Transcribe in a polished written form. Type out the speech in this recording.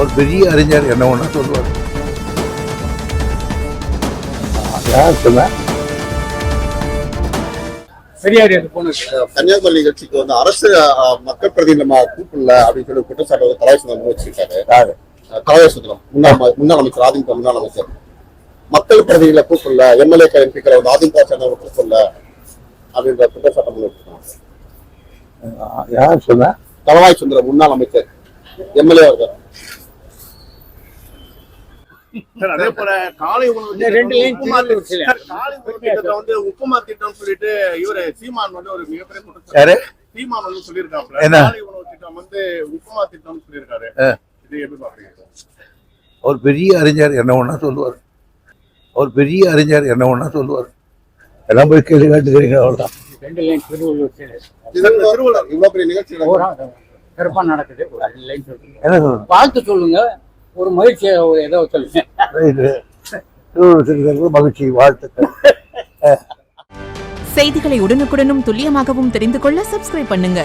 ஒரு பெரிய அறிஞர் என்ன ஒண்ணா சொல்லுவார். யார் சொன்ன? கன்னியாகுமரி நிகழ்ச்சிக்கு வந்து அரசு மக்கள் பிரதிநிதிமா கூப்பிடல அப்படின்னு சொல்லி குற்றச்சாட்டு தலைவர் வச்சிருக்காரு. தலைவர் சுந்தரம் முன்னாள் அமைச்சர், அதிமுக முன்னாள் அமைச்சர், மக்கள் பிரதிநிதிகளை கூப்பிடல, எம்எல்ஏ எம்பிக்களை வந்து அதிமுக சேர்ந்தவங்க கூப்பிடல அப்படின்ற குற்றச்சாட்டு முன்வச்சிருக்காங்க. யார் சொன்ன? தலவாய் சுந்தரம் முன்னாள் அமைச்சர், எம்எல்ஏ அவர்கள். அதே போல காலை உணவு வந்து உப்புமா திட்டம் சொல்லிட்டு இவரு சீமான் வந்து ஒரு மிகப்பெரிய குற்றச்சாட்டு சீமான் வந்து சொல்லியிருக்காப்ல. காலை உணவு திட்டம் வந்து உப்புமா திட்டம் சொல்லியிருக்காரு. இது எப்படி பாக்குறீங்க? ஒரு பெரிய அறிஞர் என்ன ஒண்ணா சொல்லுவார். ஒரு பெரிய அறிஞர் என்ன ஒண்ணா சொல்லுவார். எல்லாம் போய் கேள்வி கேட்டுக்கிறீங்க. அவ்வளவுதான். திருவள்ளுவர் இவ்வளவு பெரிய நிகழ்ச்சி சிறப்பா நடக்குது. வாழ்த்து சொல்லுங்க, ஒரு மகிழ்ச்சி ஏதோ சொல்லுங்க. மகிழ்ச்சி, வாழ்த்துக்கள். செய்திகளை உடனுக்குடனும் துல்லியமாகவும் தெரிந்து கொள்ள சப்ஸ்கிரைப் பண்ணுங்க.